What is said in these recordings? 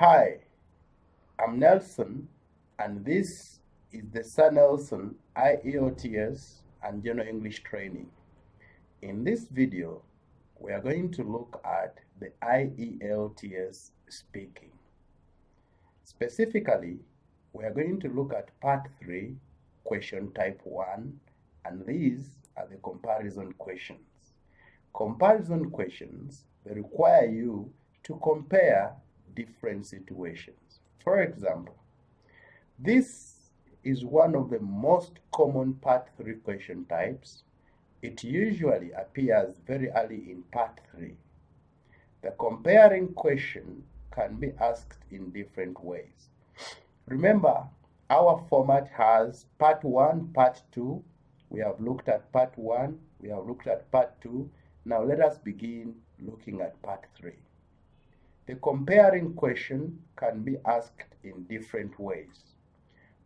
Hi, I'm Nelson, and this is the Sir Nelson IELTS and General English Training. In this video, we are going to look at the IELTS speaking. Specifically, we are going to look at Part 3, Question Type 1, and these are the comparison questions. Comparison questions, they require you to compare different situations. For example, this is one of the most common Part 3 question types. It usually appears very early in Part 3. The comparing question can be asked in different ways. Remember, our format has Part 1, Part 2. We have looked at Part 1, we have looked at Part 2. Now let us begin looking at Part 3. The comparing question can be asked in different ways.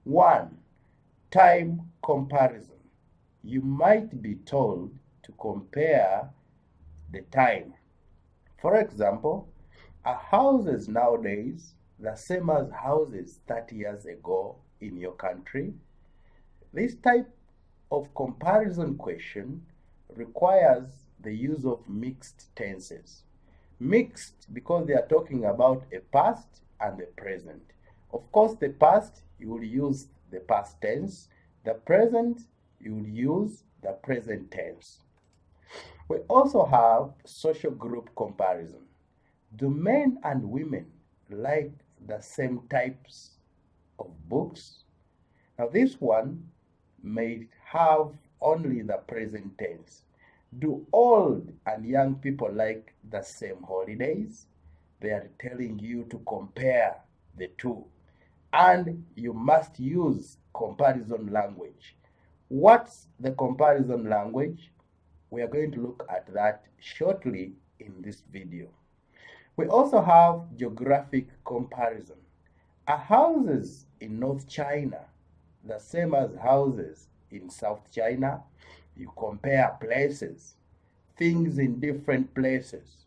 1. Time comparison. You might be told to compare the time. For example, are houses nowadays the same as houses 30 years ago in your country? This type of comparison question requires the use of mixed tenses. Mixed because they are talking about a past and a present. Of course, the past, you will use the past tense. The present, you will use the present tense. We also have social group comparison. Do men and women like the same types of books? Now, this one may have only the present tense. Do old and young people like the same holidays? They are telling you to compare the two. And you must use comparison language. What's the comparison language? We are going to look at that shortly in this video. We also have geographic comparison. Are houses in North China the same as houses in South China? You compare places, things in different places.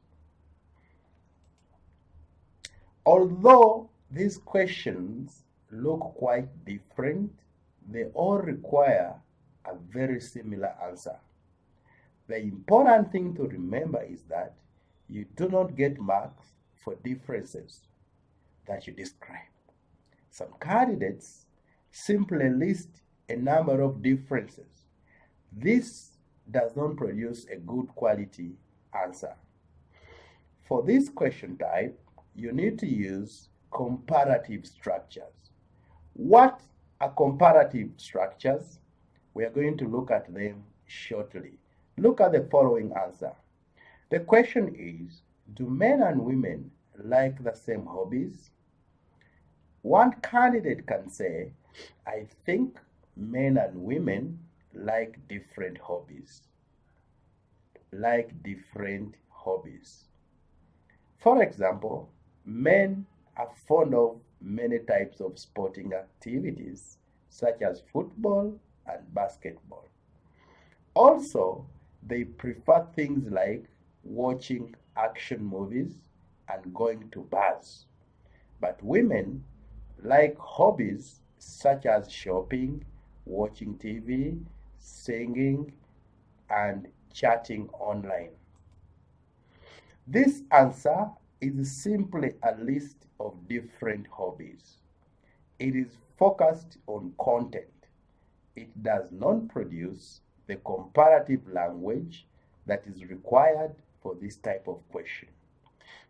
Although these questions look quite different, they all require a very similar answer. The important thing to remember is that you do not get marks for differences that you describe. Some candidates simply list a number of differences. This does not produce a good quality answer. For this question type, you need to use comparative structures. What are comparative structures? We are going to look at them shortly. Look at the following answer. The question is, do men and women like the same hobbies? One candidate can say, I think men and women like different hobbies. For example, men are fond of many types of sporting activities, such as football and basketball. Also, they prefer things like watching action movies and going to bars. But women like hobbies such as shopping, watching TV, singing, and chatting online. This answer is simply a list of different hobbies. It is focused on content. It does not produce the comparative language that is required for this type of question.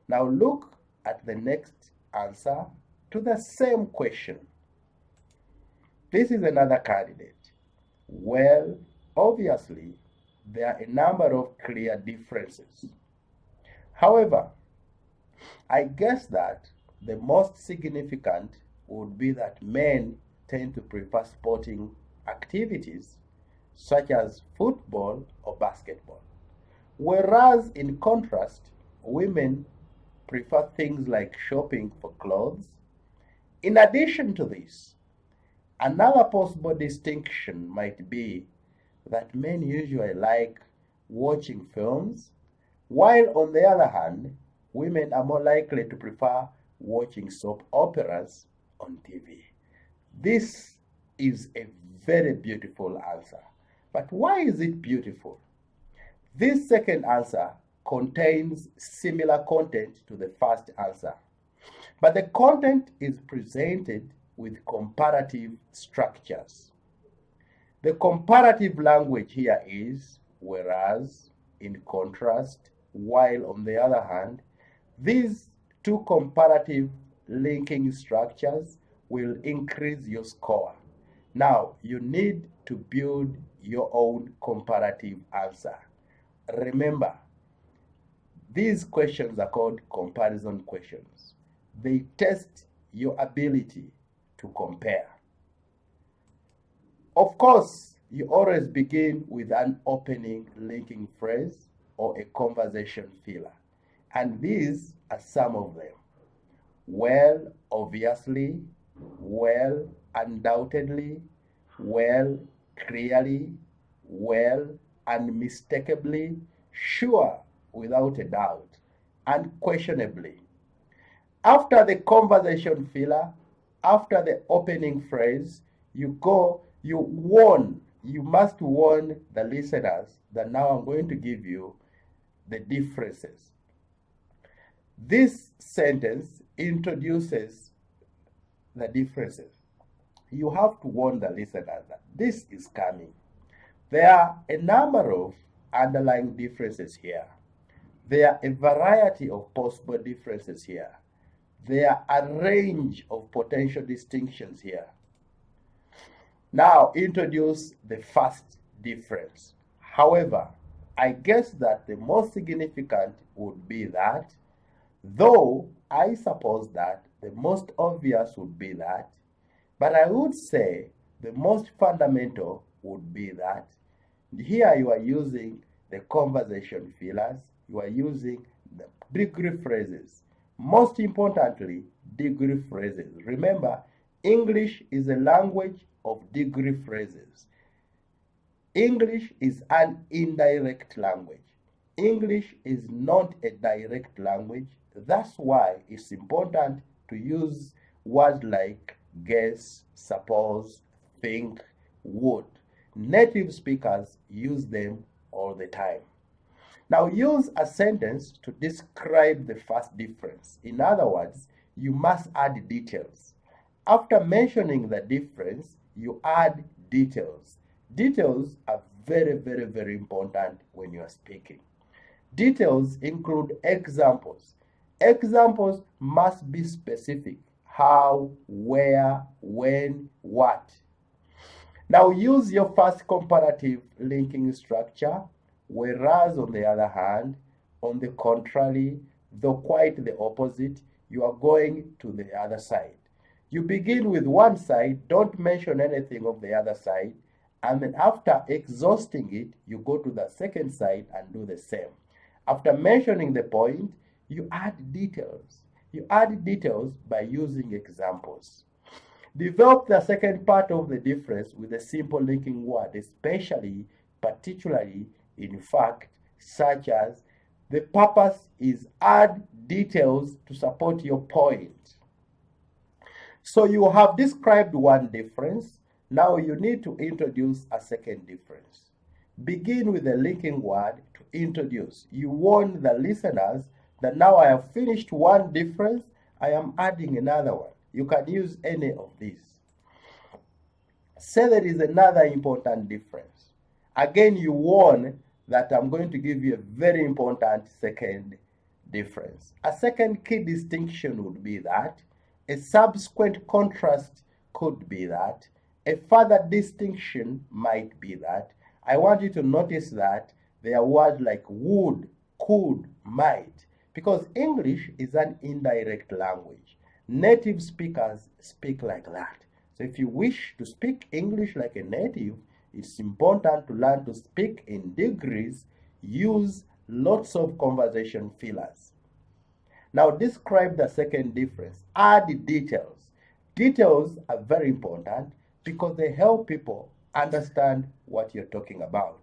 Now look at the next answer to the same question. This is another candidate. Well, obviously, there are a number of clear differences. However, I guess that the most significant would be that men tend to prefer sporting activities such as football or basketball, whereas in contrast, women prefer things like shopping for clothes. In addition to this, another possible distinction might be that men usually like watching films, while on the other hand, women are more likely to prefer watching soap operas on TV. This is a very beautiful answer. But why is it beautiful? This second answer contains similar content to the first answer, but the content is presented with comparative structures. The comparative language here is whereas, in contrast, while on the other hand. These two comparative linking structures will increase your score. Now, you need to build your own comparative answer. Remember, these questions are called comparison questions. They test your ability to compare. Of course, you always begin with an opening linking phrase or a conversation filler. And these are some of them. Well, obviously, well, undoubtedly, well, clearly, well, unmistakably, sure, without a doubt, unquestionably. After the conversation filler, after the opening phrase, you must warn the listeners that now I'm going to give you the differences. This sentence introduces the differences. You have to warn the listener that this is coming. There are a number of underlying differences here. There are a variety of possible differences here. There are a range of potential distinctions here. Now introduce the first difference. However, I guess that the most significant would be that, though I suppose that the most obvious would be that, but I would say the most fundamental would be that here you are using the conversation fillers, you are using the degree phrases. Most importantly, degree phrases. Remember, English is a language of degree phrases. English is an indirect language. English is not a direct language. That's why it's important to use words like guess, suppose, think, would. Native speakers use them all the time. Now use a sentence to describe the first difference. In other words, you must add details. After mentioning the difference, you add details. Details are very, very, very important when you are speaking. Details include examples. Examples must be specific. How, where, when, what. Now use your first comparative linking structure, whereas on the other hand, on the contrary, though quite the opposite, you are going to the other side. You begin with one side, don't mention anything of the other side, and then after exhausting it, you go to the second side and do the same. After mentioning the point, you add details. You add details by using examples. Develop the second part of the difference with a simple linking word, especially, particularly, in fact, such as the purpose is add details to support your point. So you have described one difference. Now you need to introduce a second difference. Begin with a linking word to introduce. You warn the listeners that now I have finished one difference, I am adding another one. You can use any of these. Say there is another important difference. Again, you warn that I'm going to give you a very important second difference. A second key distinction would be that a subsequent contrast could be that. A further distinction might be that. I want you to notice that there are words like would, could, might, because English is an indirect language. Native speakers speak like that. So if you wish to speak English like a native, it's important to learn to speak in degrees, use lots of conversation fillers. Now describe the second difference. Add details. Details are very important because they help people understand what you're talking about.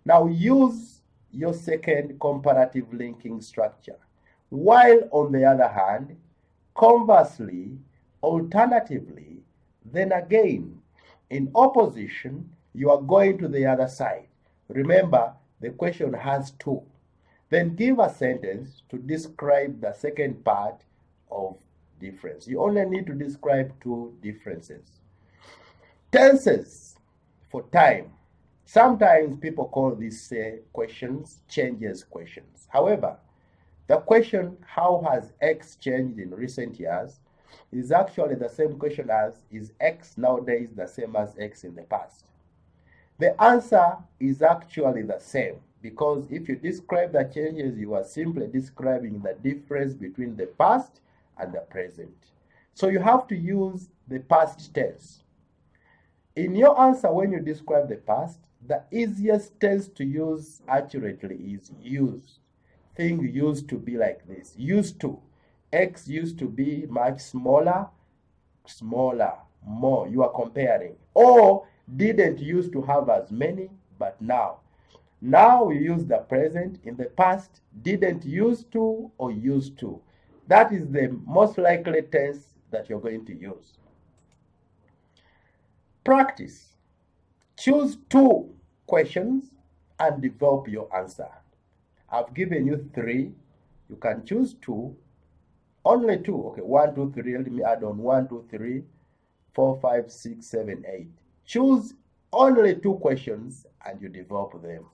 Now use your second comparative linking structure. While on the other hand, conversely, alternatively, then again, in opposition, you are going to the other side. Remember, the question has two. Then give a sentence to describe the second part of difference. You only need to describe two differences. Tenses for time. Sometimes people call these questions changes questions. However, the question, how has X changed in recent years, is actually the same question as, is X nowadays the same as X in the past? The answer is actually the same, because if you describe the changes, you are simply describing the difference between the past and the present. So you have to use the past tense. In your answer, when you describe the past, the easiest tense to use accurately is used. Things used to be like this. Used to. X used to be much smaller, more. You are comparing. Or didn't used to have as many, but now. Now we use the present. In the past, didn't used to or used to. That is the most likely tense that you're going to use. Practice. Choose two questions and develop your answer. I've given you three. You can choose two. Only two. Okay, 1, 2, 3. Let me add on 1, 2, 3, 4, 5, 6, 7, 8. Choose only two questions and you develop them.